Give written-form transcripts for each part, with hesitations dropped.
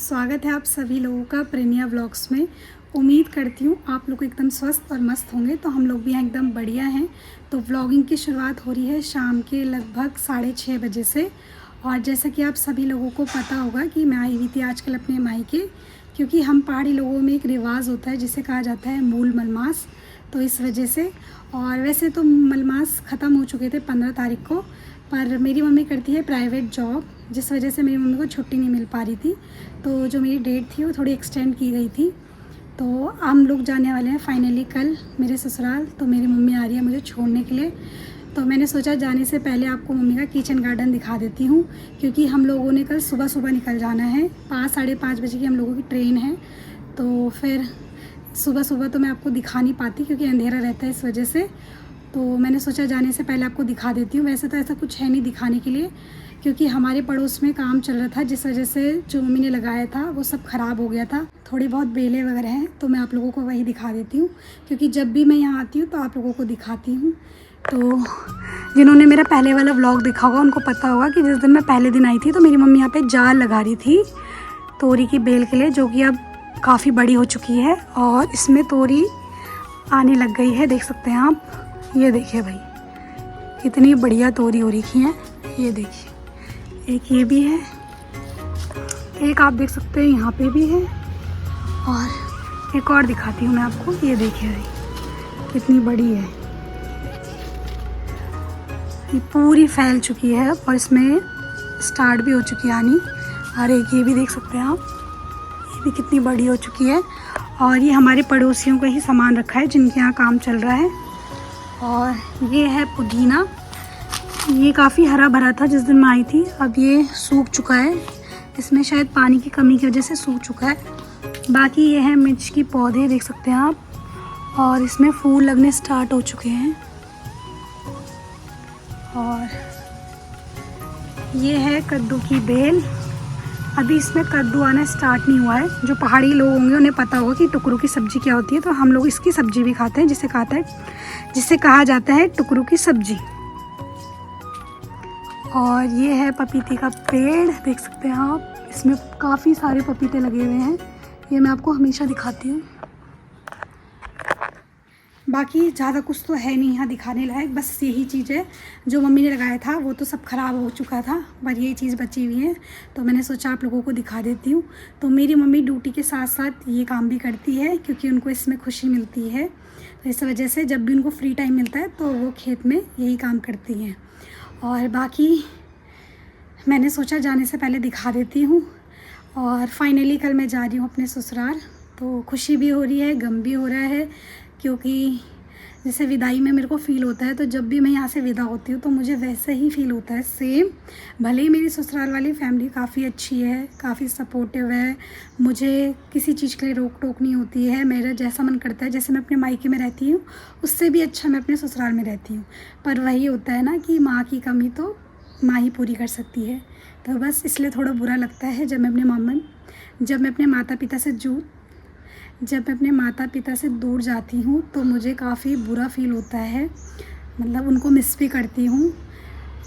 स्वागत है आप सभी लोगों का प्रेनिया व्लॉग्स में। उम्मीद करती हूँ आप लोग एकदम स्वस्थ और मस्त होंगे। तो हम लोग भी यहाँ एकदम बढ़िया हैं। तो व्लॉगिंग की शुरुआत हो रही है शाम के लगभग 6:30 बजे से। और जैसा कि आप सभी लोगों को पता होगा कि मैं आई हुई थी आजकल अपने मायके, क्योंकि हम पहाड़ी लोगों में एक रिवाज होता है जिसे कहा जाता है मूल मलमास। तो इस वजह से, और वैसे तो मलमास ख़त्म हो चुके थे 15 तारीख को, पर मेरी मम्मी करती है प्राइवेट जॉब, जिस वजह से मेरी मम्मी को छुट्टी नहीं मिल पा रही थी। तो जो मेरी डेट थी वो थोड़ी एक्सटेंड की गई थी। तो हम लोग जाने वाले हैं फाइनली कल मेरे ससुराल। तो मेरी मम्मी आ रही है मुझे छोड़ने के लिए। तो मैंने सोचा जाने से पहले आपको मम्मी का किचन गार्डन दिखा देती हूँ, क्योंकि हम लोगों ने कल सुबह सुबह निकल जाना है। 5-5:30 बजे की हम लोगों की ट्रेन है। तो फिर सुबह सुबह तो मैं आपको दिखा नहीं पाती क्योंकि अंधेरा रहता है, इस वजह से। तो मैंने सोचा जाने से पहले आपको दिखा देती हूँ। वैसे तो ऐसा कुछ है नहीं दिखाने के लिए, क्योंकि हमारे पड़ोस में काम चल रहा था, जिस वजह से जो मम्मी ने लगाया था वो सब ख़राब हो गया था। थोड़ी बहुत बेलें वगैरह हैं, तो मैं आप लोगों को वही दिखा देती हूँ, क्योंकि जब भी मैं यहाँ आती हूँ तो आप लोगों को दिखाती हूँ। तो जिन्होंने मेरा पहले वाला व्लॉग देखा होगा उनको पता होगा कि जिस दिन मैं पहले दिन आई थी तो मेरी मम्मी यहाँ पे जाल लगा रही थी तोरी की बेल के लिए, जो कि अब काफ़ी बड़ी हो चुकी है और इसमें तोरी आने लग गई है। देख सकते हैं आप, ये देखिए भाई कितनी बढ़िया तोरी हो रखी है। ये देखिए, एक ये भी है, एक आप देख सकते हैं यहाँ पे भी है, और एक और दिखाती हूँ मैं आपको। ये देखिए भाई कितनी बड़ी है, ये पूरी फैल चुकी है और इसमें स्टार्ट भी हो चुकी है आनी। और एक ये भी देख सकते हैं आप, ये भी कितनी बड़ी हो चुकी है। और ये हमारे पड़ोसियों का ही सामान रखा है जिनके यहाँ काम चल रहा है। और ये है पुदीना, ये काफ़ी हरा भरा था जिस दिन मैं आई थी, अब ये सूख चुका है। इसमें शायद पानी की कमी की वजह से सूख चुका है। बाकी ये है मिर्च की पौधे, देख सकते हैं आप, और इसमें फूल लगने स्टार्ट हो चुके हैं। और ये है कद्दू की बेल, अभी इसमें कद्दू आना स्टार्ट नहीं हुआ है। जो पहाड़ी लोग होंगे उन्हें पता होगा कि टुकरू की सब्ज़ी क्या होती है। तो हम लोग इसकी सब्ज़ी भी खाते हैं, जिसे कहा जाता है टुकरू की सब्ज़ी। और ये है पपीते का पेड़, देख सकते हैं आप, इसमें काफ़ी सारे पपीते लगे हुए हैं। ये मैं आपको हमेशा दिखाती हूँ। बाकी ज़्यादा कुछ तो है नहीं यहाँ दिखाने लायक, बस यही चीज़ है जो मम्मी ने लगाया था वो तो सब ख़राब हो चुका था, पर यही चीज़ बची हुई है। तो मैंने सोचा आप लोगों को दिखा देती हूँ। तो मेरी मम्मी ड्यूटी के साथ साथ ये काम भी करती है, क्योंकि उनको इसमें खुशी मिलती है। तो इस वजह से जब भी उनको फ्री टाइम मिलता है तो वो खेत में यही काम करती हैं। और बाकी मैंने सोचा जाने से पहले दिखा देती हूँ। और फाइनली कल मैं जा रही हूँ अपने ससुराल। तो खुशी भी हो रही है, गम भी हो रहा है, क्योंकि जैसे विदाई में मेरे को फ़ील होता है, तो जब भी मैं यहाँ से विदा होती हूँ तो मुझे वैसे ही फ़ील होता है सेम। भले ही मेरी ससुराल वाली फैमिली काफ़ी अच्छी है, काफ़ी सपोर्टिव है, मुझे किसी चीज़ के लिए रोक टोक नहीं होती है। मेरा जैसा मन करता है, जैसे मैं अपने मायके में रहती हूँ उससे भी अच्छा मैं अपने ससुराल में रहती हूँ। पर वही होता है ना कि माँ की कमी तो माँ ही पूरी कर सकती है। तो बस इसलिए थोड़ा बुरा लगता है जब मैं अपने माता पिता से दूर जाती हूँ, तो मुझे काफ़ी बुरा फील होता है, मतलब उनको मिस भी करती हूँ।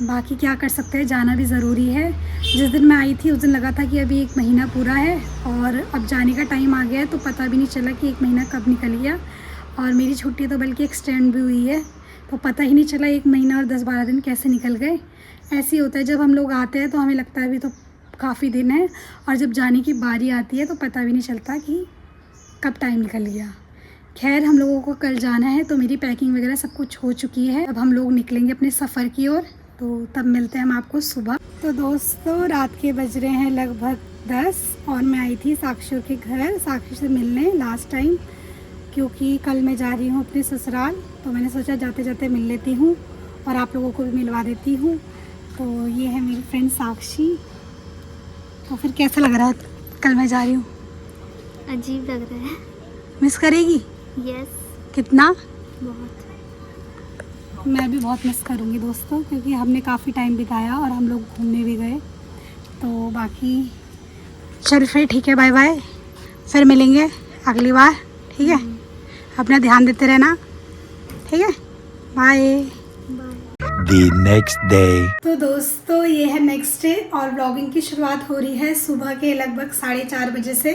बाकी क्या कर सकते हैं, जाना भी ज़रूरी है। जिस दिन मैं आई थी उस दिन लगा था कि अभी 1 महीना पूरा है, और अब जाने का टाइम आ गया है, तो पता भी नहीं चला कि 1 महीना कब निकल गया। और मेरी छुट्टी तो बल्कि एक्सटेंड भी हुई है, तो पता ही नहीं चला 1 महीना और 10-12 दिन कैसे निकल गए। ऐसे ही होता है, जब हम लोग आते हैं तो हमें लगता है अभी तो काफ़ी दिन है, और जब जाने की बारी आती है तो पता भी नहीं चलता कि कब टाइम निकल गया। खैर, हम लोगों को कल जाना है, तो मेरी पैकिंग वगैरह सब कुछ हो चुकी है। अब हम लोग निकलेंगे अपने सफ़र की ओर, तो तब मिलते हैं हम आपको सुबह। तो दोस्तों, रात के बज रहे हैं लगभग 10, और मैं आई थी साक्षी के घर, साक्षी से मिलने लास्ट टाइम, क्योंकि कल मैं जा रही हूँ अपने ससुराल। तो मैंने सोचा जाते जाते मिल लेती हूँ और आप लोगों को भी मिलवा देती हूँ। तो ये है मेरी फ्रेंड साक्षी। तो फिर कैसा लग रहा है कल मैं जा रही हूँ? अजीब लग रहा है। मिस करेगी? यस, कितना? बहुत। मैं भी बहुत मिस करूँगी दोस्तों, क्योंकि हमने काफ़ी टाइम बिताया और हम लोग घूमने भी गए। तो बाकी चल फिर ठीक है, बाय बाय, फिर मिलेंगे अगली बार, ठीक है? अपना ध्यान देते रहना, ठीक है? Bye. Bye. the next day. तो दोस्तों ये है नेक्स्ट डे और व्लॉगिंग की शुरुआत हो रही है सुबह के लगभग 4:30 बजे से।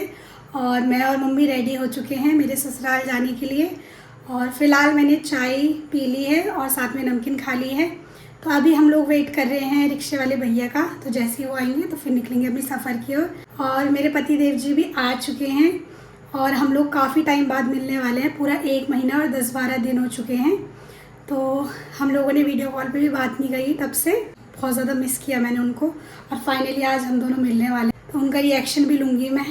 और मैं और मम्मी रेडी हो चुके हैं मेरे ससुराल जाने के लिए। और फ़िलहाल मैंने चाय पी ली है और साथ में नमकीन खा ली है। तो अभी हम लोग वेट कर रहे हैं रिक्शे वाले भैया का। तो जैसे ही वो आएंगे तो फिर निकलेंगे अपने सफ़र की ओर। और मेरे पति देव जी भी आ चुके हैं और हम लोग काफ़ी टाइम बाद मिलने वाले हैं। पूरा 1 महीना और 10-12 दिन हो चुके हैं। तो हम लोगों ने वीडियो कॉल पे भी बात नहीं करी तब से। बहुत ज़्यादा मिस किया मैंने उनको। और फाइनली आज हम दोनों मिलने वाले हैं। तो उनका रिएक्शन भी लूँगी मैं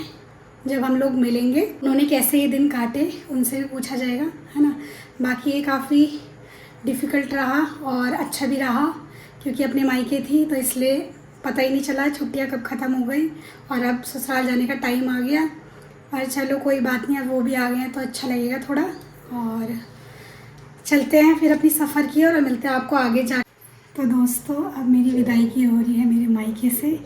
जब हम लोग मिलेंगे। उन्होंने कैसे ये दिन काटे उनसे भी पूछा जाएगा, है ना। बाकी ये काफ़ी डिफ़िकल्ट रहा और अच्छा भी रहा क्योंकि अपने मायके थी तो इसलिए पता ही नहीं चला छुट्टियाँ कब ख़त्म हो गई और अब ससुराल जाने का टाइम आ गया। और चलो कोई बात नहीं, अब वो भी आ गए हैं तो अच्छा लगेगा थोड़ा। और चलते हैं फिर अपनी सफ़र की और मिलते हैं आपको आगे जा। तो दोस्तों अब मेरी विदाई की हो रही है मेरे मायके से।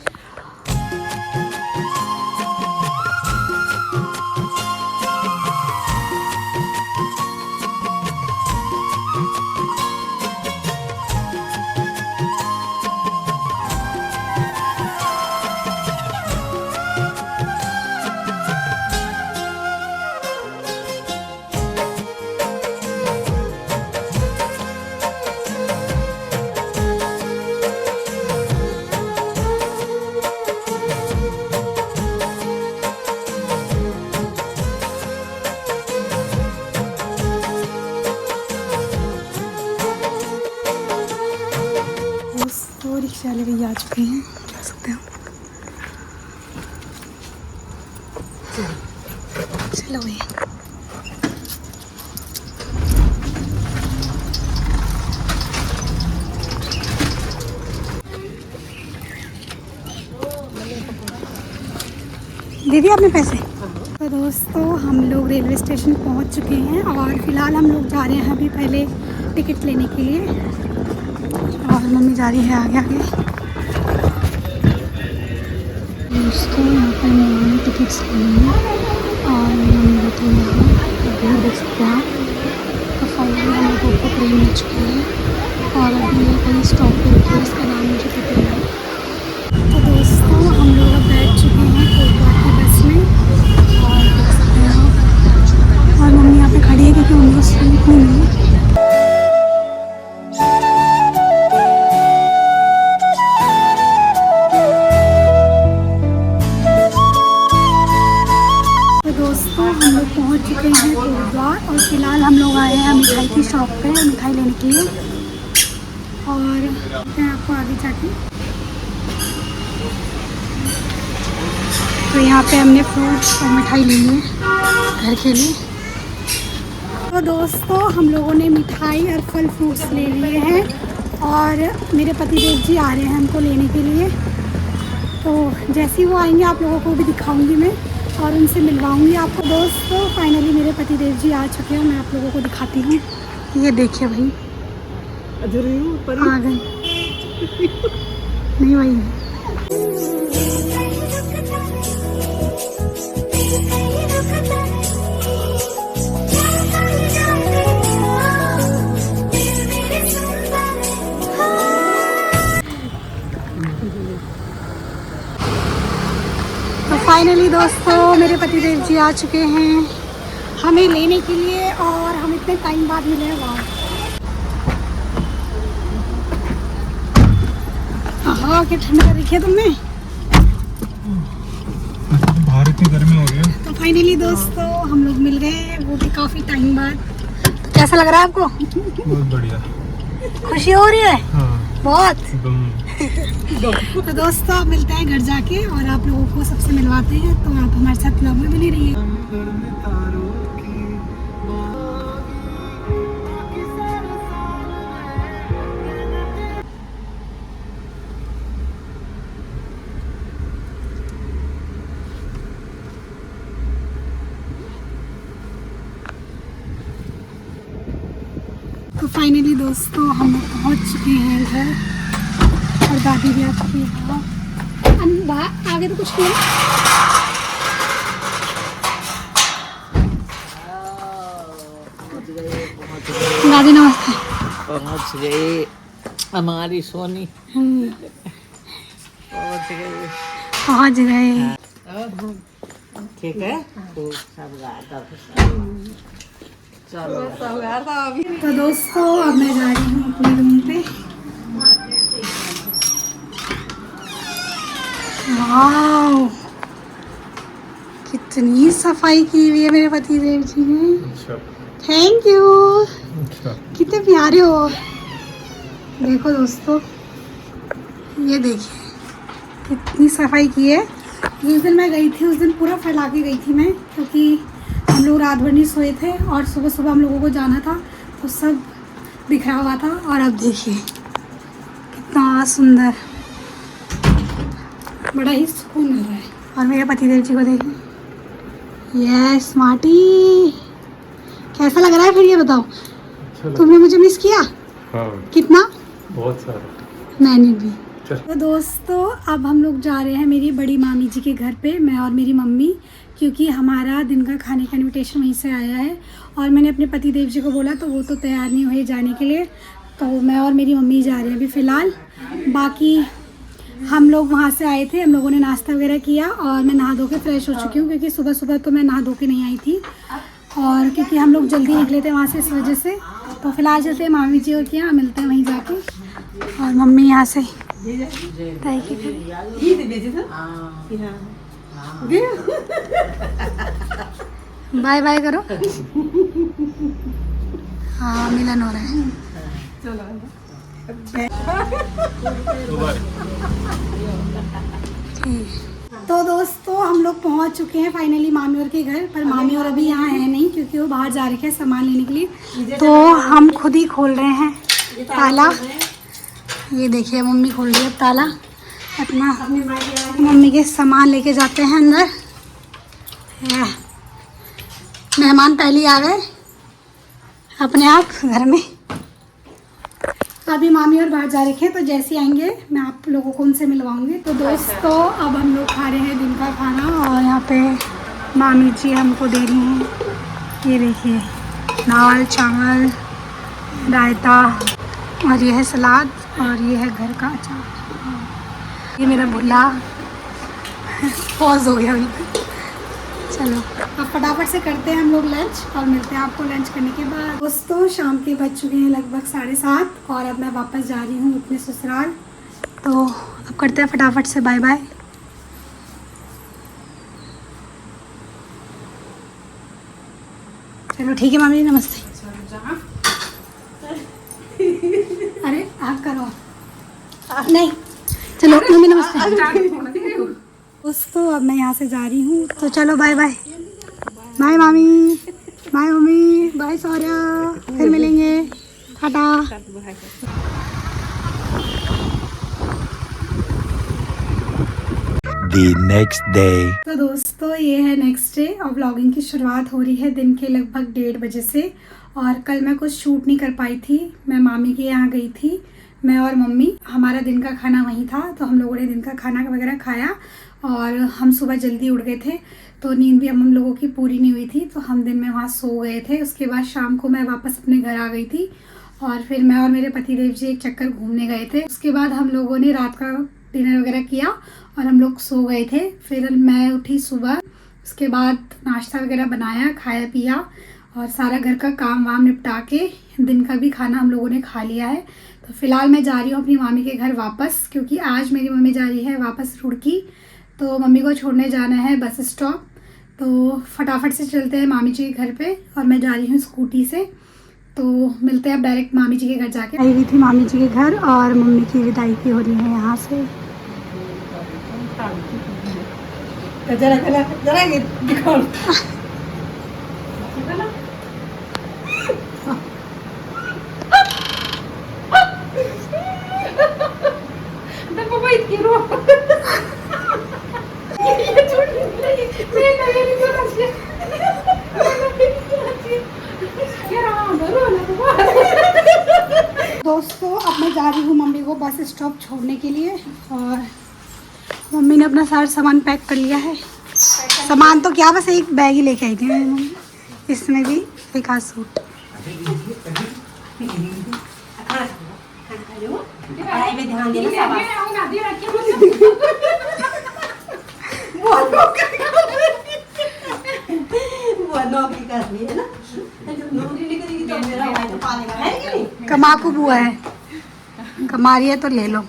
तो रिक्शा वाले भैया आ चुके हैं, जा सकते हैं। चलो भैया। दे दिए आपने पैसे? तो दोस्तों हम लोग रेलवे स्टेशन पहुंच चुके हैं और फिलहाल हम लोग जा रहे हैं अभी पहले टिकट लेने के लिए। और मम्मी जा रही है आगे आगे। दोस्तों यहाँ पर मैंने टिकट्स लिए और मम्मी बैठी हुई है, अभी देख सकते हैं आप। तो फाइनली हम लोगों को ट्रेन मिल चुकी है और अभी ये कहीं स्टॉप पे रुकी है, उसका नाम मुझे पता नहीं है। तो दोस्तों हम लोग अब बैठ चुके हैं कोटवा की बस में और देख सकते हैं आप। और मम्मी यहाँ पे खड़ी है क्योंकि मम्मी को सीट नहीं मिली। दोस्तों हम लोग पहुंच चुके हैं कोटवा और फिलहाल हम लोग आए हैं मिठाई की शॉप पे मिठाई लेने के लिए। और मैं आपको आगे जाके तो यहाँ पे हमने फ्रूट्स और मिठाई ली है घर के लिए। तो दोस्तों हम लोगों ने मिठाई और फल फ्रूट्स ले लिए हैं और मेरे पतिदेव जी आ रहे हैं हमको लेने के लिए। तो जैसे ही वो आएंगे आप लोगों को भी दिखाऊंगी मैं और उनसे मिलवाऊंगी आपको। दोस्तों फाइनली मेरे पतिदेव जी आ चुके हैं, मैं आप लोगों को दिखाती हूँ। ये देखिए भाई आ गए। नहीं भाई फाइनली दोस्तों मेरे पतिदेव जी आ चुके हैं हमें लेने के लिए और हम इतने टाइम बाद मिले हैं। वहाँ हाँ क्या ठंडा रखी है तुमने, बाहर इतनी गर्मी हो रही है। तो फाइनली दोस्तों हम लोग मिल गए, वो भी काफ़ी टाइम बाद। तो कैसा लग रहा है आपको? बहुत बढ़िया, खुशी हो रही है? हाँ बहुत। एकदम। तो दोस्तों आप मिलते हैं घर जाके और आप लोगों को सबसे मिलवाते हैं। तो आप हमारे साथ ब्लॉग में बने रहिए। तो फाइनली दोस्तों हम लोग पहुँच चुके हैं घर और दादी भी आ चुकी है। आगे तो कुछ नहीं है। दादी नमस्ते। पहुंच गए। हमारी सोनी पहुँच गए। ठीक है खूब सब गाता चलो तो दोस्तों अब मैं जा रही हूँ अपने रूम पे। वाह कितनी सफाई की हुई है मेरे पति देव जी ने। Thank you. कितने प्यारे हो। देखो दोस्तों ये देखिए कितनी सफाई की है। जिस दिन मैं गई थी उस दिन पूरा फैला के गई थी मैं, क्योंकि हम लोग रात भर नहीं सोए थे और सुबह सुबह हम लोगों को जाना था तो सब बिखरा हुआ था। और अब देखिए कितना सुंदर, बड़ा ही सुकून मिल रहा है। और मेरे पतिदेव जी को देखिए, ये स्मार्टी कैसा लग रहा है फिर ये बताओ। तुमने मुझे मिस किया? हाँ कितना? बहुत सारा। मैंने भी। तो दोस्तों अब हम लोग जा रहे हैं मेरी बड़ी मामी जी के घर पे, मैं और मेरी मम्मी, क्योंकि हमारा दिन का खाने का इनविटेशन वहीं से आया है। और मैंने अपने पति देव जी को बोला तो वो तो तैयार नहीं हुए जाने के लिए, तो मैं और मेरी मम्मी जा रहे हैं अभी फ़िलहाल। बाकी हम लोग वहाँ से आए थे, हम लोगों ने नाश्ता वगैरह किया और मैं नहा धो के फ्रेश हो चुकी हूँ, क्योंकि सुबह सुबह तो मैं नहा धो के नहीं आई थी और क्योंकि हम लोग जल्दी निकले थे वहाँ से इस वजह से। तो फिलहाल चलते हैं मामी जी और के यहाँ, मिलते हैं वहीं जाके। और मम्मी यहाँ से बाय बाय करो। हाँ मिलन हो रहा है। तो दोस्तों हम लोग पहुंच चुके हैं फाइनली मामी और के घर पर। मामी और अभी यहाँ है नहीं क्योंकि वो बाहर जा रखे हैं सामान लेने के लिए, तो हम खुद ही खोल रहे हैं ताला। ये देखिए मम्मी खोल रही है ताला अपना, मम्मी के सामान लेके जाते हैं अंदर। मेहमान पहले आ गए अपने आप घर में। अभी मामी और बाहर जा रखे हैं, तो जैसे ही आएंगे मैं आप लोगों को उनसे मिलवाऊंगी। तो दोस्तों अब हम लोग खा रहे हैं दिन का खाना और यहाँ पे मामी जी हमको दे रही हैं। ये देखिए दाल चावल रायता और ये है सलाद और ये है घर का अचार। ये मेरा भुल्ला पॉज हो गया अभी। चलो अब फटाफट से करते हैं हम लोग लंच और मिलते हैं आपको लंच करने के बाद। दोस्तों शाम के बज चुके हैं लगभग 7:30 और अब मैं वापस जा रही हूँ अपने ससुराल। तो अब करते हैं फटाफट से बाय बाय। चलो ठीक है मामी नमस्ते। अरे आप करो नहीं, चलो मम्मी नमस्ते। दोस्तों अब मैं यहाँ से जा रही हूँ, तो चलो बाय बाय। बाय मामी, बाय मम्मी, बाय सौर्या, फिर मिलेंगे, टाटा। The next day. तो दोस्तों ये है नेक्स्ट डे और व्लॉगिंग की शुरुआत हो रही है दिन के लगभग 1:30 बजे से। और कल मैं कुछ शूट नहीं कर पाई थी, मैं मामी के यहाँ गई थी, मैं और मम्मी। हमारा दिन का खाना वहीं था, तो हम लोगों ने दिन का खाना वगैरह खाया और हम सुबह जल्दी उठ गए थे, तो नींद भी हम लोगों की पूरी नहीं हुई थी, तो हम दिन में वहाँ सो गए थे। उसके बाद शाम को मैं वापस अपने घर आ गई थी और फिर मैं और मेरे पतिदेव जी एक चक्कर घूमने गए थे। उसके बाद हम लोगों ने रात का डिनर वगैरह किया और हम लोग सो गए थे। फिर मैं उठी सुबह, उसके बाद नाश्ता वगैरह बनाया, खाया पिया और सारा घर का काम वाम निपटा के दिन का भी खाना हम लोगों ने खा लिया है। तो फिलहाल मैं जा रही हूँ अपनी मामी के घर वापस, क्योंकि आज मेरी मम्मी जा रही है वापस रुड़की, तो मम्मी को छोड़ने जाना है बस स्टॉप। तो फटाफट से चलते हैं मामी जी के घर पे और मैं जा रही हूँ स्कूटी से। तो मिलते हैं अब डायरेक्ट मामी जी के घर जाके। आई हुई थी मामी जी के घर और मम्मी की विदाई की हो रही है यहाँ से। जरा दिखाओ। दोस्तों अब मैं जा रही हूँ मम्मी को बस स्टॉप छोड़ने के लिए और मम्मी ने अपना सारा सामान पैक कर लिया है। सामान तो क्या, बस एक बैग ही लेके आई थी मम्मी, इसमें भी एक हाथ सूट। पढ़ाई में ध्यान देना शाबाश। वो नौकरी कर रही है ना, जब नौकरी नहीं करेगी तो मेरा भाई तो पालेगा, है कि नहीं? कमाकू बुआ है, कमा रही है तो ले लो,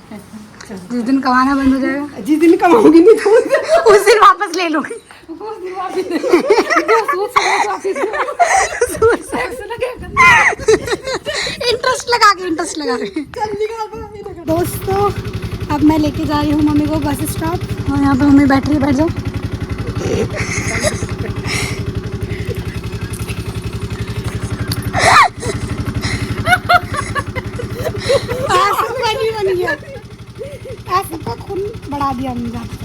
जिस दिन कमाना बंद हो जाएगा, जिस दिन कमाऊंगी नहीं तो उस दिन वापस ले लोगे। इंटरेस्ट लगा के दोस्तों, अब मैं लेके जा रही हूँ मम्मी को बस स्टॉप, और यहाँ पे मम्मी बैठ रही है, बैठ जाओ। बन गया, ऐसा का खून बढ़ा दिया हमने जाते।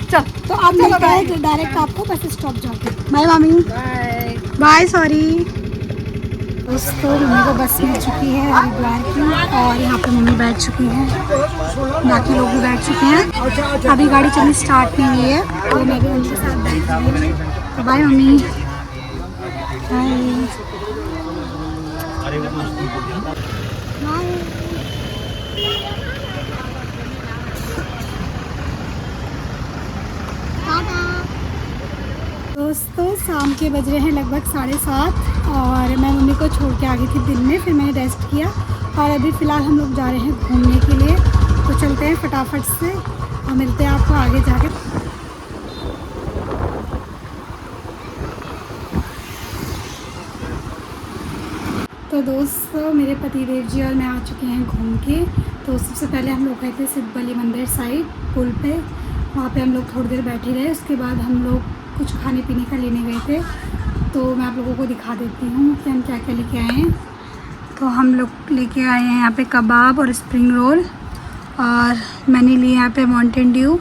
चल तो अब मिलता है डायरेक्ट आपको बस स्टॉप जाके। बाय मामी, बाय सॉरी। दोस्तों मम्मी को बस मिल चुकी है हरिद्वार की, और यहाँ पे मम्मी बैठ चुकी हैं, बाकी लोग भी बैठ चुके हैं। अभी गाड़ी चलनी स्टार्ट नहीं हुई है, तो मैं भी उनके साथ बैठ रही हूँ। तो बाय मम्मी, बाय बाय। दोस्तों शाम के बज रहे हैं लगभग 7:30, और मैं मम्मी को छोड़ के आ गई थी दिन में, फिर मैंने रेस्ट किया, और अभी फ़िलहाल हम लोग जा रहे हैं घूमने के लिए। तो चलते हैं फटाफट से और मिलते हैं आपको आगे जाके। तो दोस्तों मेरे पतिदेव जी और मैं आ चुके हैं घूम के। तो सबसे पहले हम लोग गए थे सिद्ध बली मंदिर साइड पुल पे, वहाँ पे हम लोग थोड़ी देर बैठे रहे। उसके बाद हम लोग कुछ खाने पीने का लेने गए थे, तो मैं आप लोगों को दिखा देती हूँ कि हम क्या क्या लेके आए हैं। तो हम लोग लेके आए हैं यहाँ पे कबाब और स्प्रिंग रोल, और मैंने लिए यहाँ पे माउंटेन ड्यू,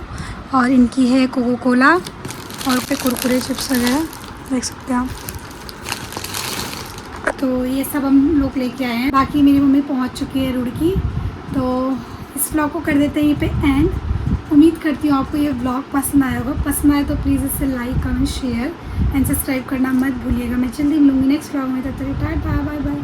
और इनकी है कोको कोला, और पे कुरकुरे चिप्स वगैरह देख सकते हैं आप। तो ये सब हम लोग लेके आए हैं। बाकी मेरी मम्मी पहुँच चुकी है रुड़की। तो इस व्लॉग को कर देते हैं यहीं पे एंड। उम्मीद करती हूँ आपको ये व्लॉग पसंद आया होगा। पसंद आए तो प्लीज़ इसे like comment share and subscribe करना मत भूलिएगा। मैं जल्दी मिलूँगी नेक्स्ट व्लॉग में, तब तक टाटा बाय बाय।